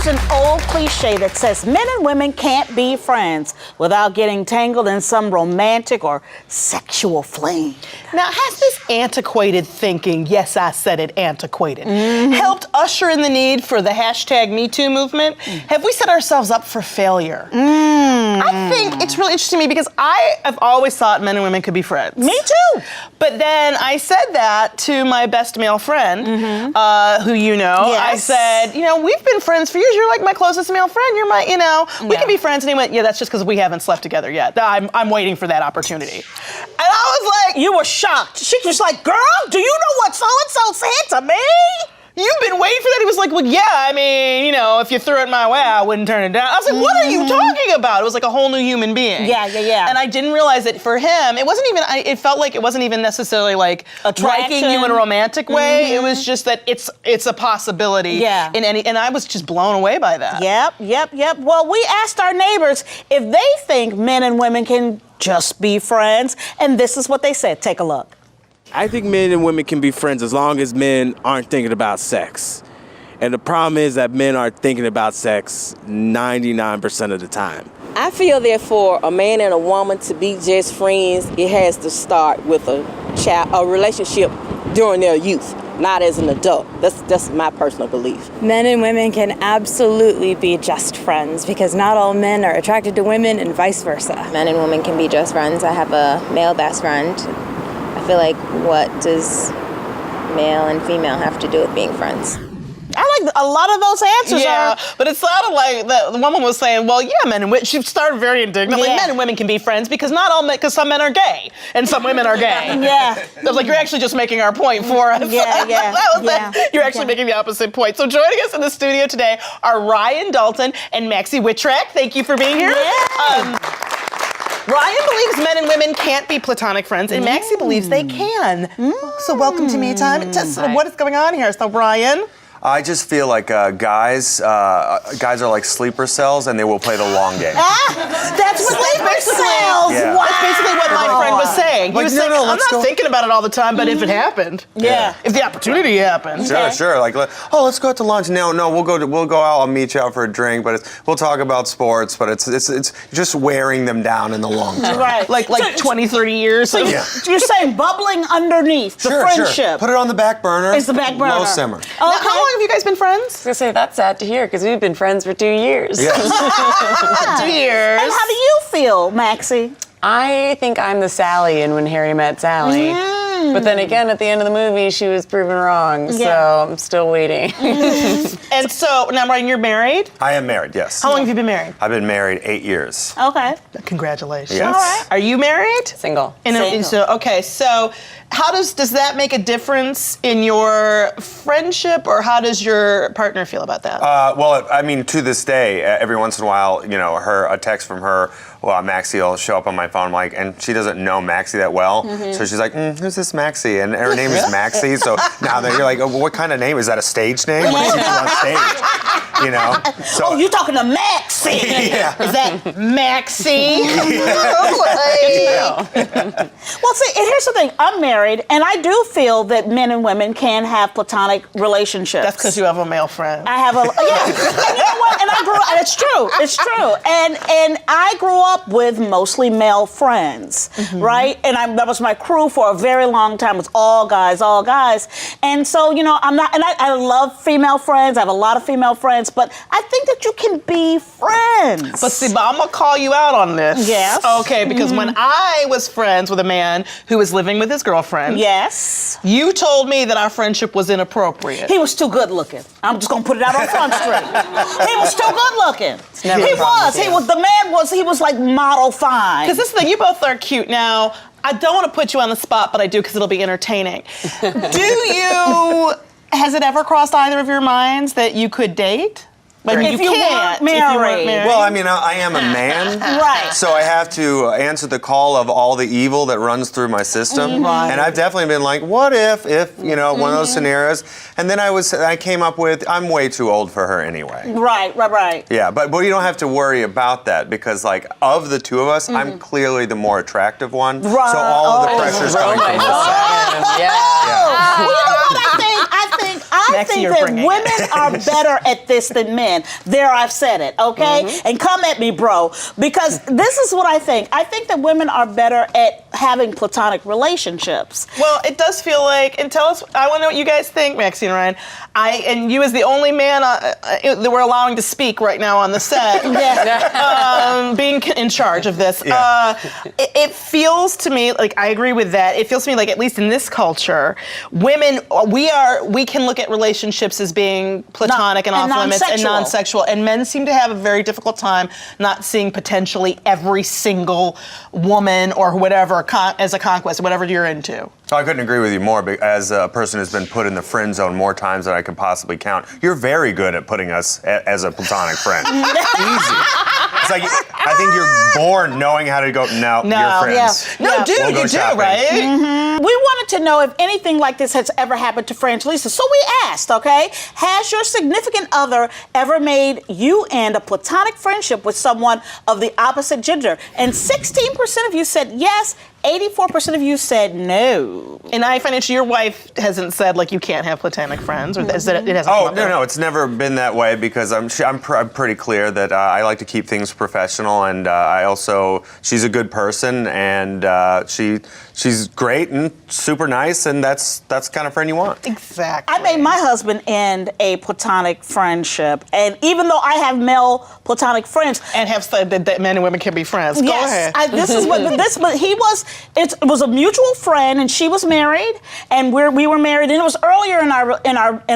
There's an old cliche that says men and women can't be friends without getting tangled in some romantic or sexual flame. Now, has this antiquated thinking, yes, I said it, antiquated, helped usher in the need for the hashtag #MeToo movement? Have we set ourselves up for failure? I think it's really interesting to me because I have always thought men and women could be friends. Me too. But then I said that to my best male friend, who you know. Yes. I said, you know, we've been friends for years. You're like my closest male friend. You're my, you know, we can be friends. And he went, yeah, that's just because we haven't slept together yet. I'm waiting for that opportunity. And I was like, You were shocked. She was like, girl, do you know what so-and-so said to me? you've been waiting for that? He was like, well, yeah, I mean, you know, if you threw it my way, I wouldn't turn it down. I was like, what are you talking about? It was like a whole new human being. Yeah. And I didn't realize that for him, it wasn't even, it felt like it wasn't even necessarily like liking you in a romantic way. It was just that it's a possibility in any, and I was just blown away by that. Yep. Well, we asked our neighbors if they think men and women can just be friends, and this is what they said. Take a look. I think men and women can be friends as long as men aren't thinking about sex. And the problem is that men are thinking about sex 99% of the time. I feel that for a man and a woman to be just friends, it has to start with a relationship during their youth, not as an adult. That's my personal belief. Men and women can absolutely be just friends because not all men are attracted to women and vice versa. Men and women can be just friends. I have a male best friend. I feel like, what does male and female have to do with being friends? I like a lot of those answers. Yeah, but it sounded like the woman was saying, well, yeah, men and women, she started very indignantly, men and women can be friends because not all men, because some men are gay and some women are gay. I was like, you're actually just making our point for us. You're actually making the opposite point. So joining us in the studio today are Ryan, Dalton, and Maxi Witrak. Thank you for being here. Ryan believes men and women can't be platonic friends, and Maxi believes they can. So welcome to Me Time. What is going on here? So Ryan? I just feel like guys are like sleeper cells, and they will play the long game. That's what sleeper cells. Yeah. Wow. That's basically what my friend was saying. He was saying, I'm not thinking about it all the time, but if it happened, if the opportunity happened, sure. Like, let's go out to lunch. No, we'll go out. I'll meet you out for a drink, but we'll talk about sports. But it's just wearing them down in the long term. Right. Like 20, 30 years. So you're saying bubbling underneath the friendship. Sure. Put it on the back burner. It's the back burner. Low simmer. Okay. Now, how long have you guys been friends? I was gonna say, that's sad to hear because we've been friends for 2 years. Yes. 2 years. And how do you feel, Maxi? I think I'm the Sally in When Harry Met Sally. But then again, at the end of the movie, she was proven wrong, so I'm still waiting. And so, now, Ryan, you're married? I am married, yes. How long have you been married? I've been married 8 years. Okay. Congratulations. Yes. All right. Are you married? Single. So how does that make a difference in your friendship, or how does your partner feel about that? Well, I mean, to this day, every once in a while, you know, a text from her, Maxi will show up on my phone, like, and she doesn't know Maxi that well, so she's like, who's this Maxi? And her name is Maxi, so now that you're like, what kind of name? Is that a stage name? What does she do on stage? You know? So, you're talking to Maxi. Is that Maxi? Well, see, and here's the thing. I'm married, and I do feel that men and women can have platonic relationships. That's because you have a male friend. I have and you know what? And I grew up, and it's true. And I grew up with mostly male friends, right? And that was my crew for a very long time. It was all guys. And so, you know, I love female friends. I have a lot of female friends, but I think that you can be friends. But I'm gonna call you out on this. Yes. Okay, because when I was friends with a man who was living with his girlfriend, you told me that our friendship was inappropriate. He was too good looking. I'm just gonna put it out on Front Street. He was too good looking. He was like model fine. Because this is the thing, you both are cute. Now, I don't want to put you on the spot, but I do because it'll be entertaining. Has it ever crossed either of your minds that you could date? But if you weren't married. Well, I mean, I am a man, right? So I have to answer the call of all the evil that runs through my system. And I've definitely been like, what if you know, one of those scenarios? And then I came up with, I'm way too old for her anyway. Right. Yeah, but you don't have to worry about that because, like, of the two of us, I'm clearly the more attractive one. Right. So all of the pressure's coming from this side. Well, you know what I think? I I think that women are better at this than men. There, I've said it, okay? And come at me, bro, because this is what I think. I think that women are better at having platonic relationships. Well, it does feel like, and tell us, I want to know what you guys think, Maxi and Ryan. And you as the only man that we're allowing to speak right now on the set, being in charge of this, it feels to me like, I agree with that. It feels to me like, at least in this culture, women, we can look at relationships as being platonic and off limits and non-sexual, and men seem to have a very difficult time not seeing potentially every single woman or whatever as a conquest, whatever you're into. So I couldn't agree with you more, but as a person who's been put in the friend zone more times than I could possibly count, you're very good at putting us as a platonic friend. Easy. It's like, I think you're born knowing how to go, no, you're friends. Yeah. No, dude, you do, right? We wanted to know if anything like this has ever happened to Frangelisa. So we asked, okay, has your significant other ever made you end a platonic friendship with someone of the opposite gender? And 16% of you said yes, 84% of you said no. And I find your wife hasn't said, like, you can't have platonic friends, or it hasn't come up there. No, it's never been that way, because I'm pretty clear that I like to keep things professional, and she's a good person, and she's great and super nice, and that's the kind of friend you want. Exactly. I made my husband end a platonic friendship, and even though I have male platonic friends, and have said that men and women can be friends. Go ahead. It was a mutual friend, and she was married, and we were married, and it was earlier in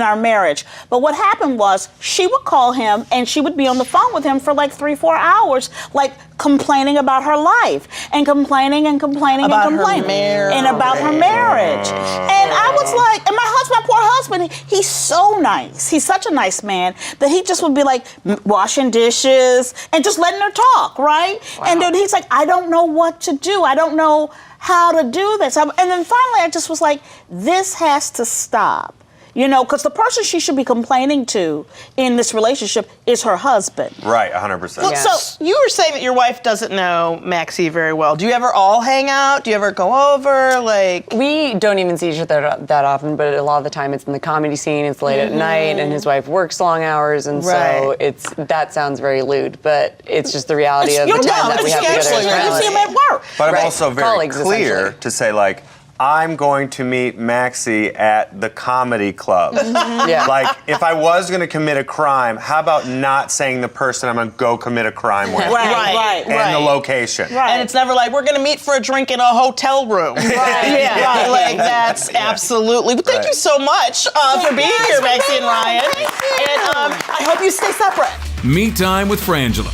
our marriage. But what happened was, she would call him, and she would be on the phone with him for like 3-4 hours, like complaining about her life, and complaining and complaining about and complaining, and about her marriage. And I was like, and my poor husband, he's so nice. He's such a nice man that he just would be like washing dishes and just letting her talk, right? Wow. And then he's like, I don't know what to do. I don't know how to do this. And then finally I just was like, this has to stop. You know, because the person she should be complaining to in this relationship is her husband. Right, 100%. Well, so you were saying that your wife doesn't know Maxi very well. Do you ever all hang out? Do you ever go over? Like, we don't even see each other that often, but a lot of the time it's in the comedy scene. It's late at night, and his wife works long hours, and so that sounds very lewd, but it's just the reality of the time that we have together. You see him at work. But I'm also very clear to say, like, I'm going to meet Maxi at the comedy club. Like, if I was going to commit a crime, how about not saying the person I'm going to go commit a crime with? And the location. And it's nenever like, we're going to meet for a drink in a hotel room. Like, that's absolutely. But thank you so much for being here, Maxi and Ryan. And I hope you stay separate. Me Time with Frangela.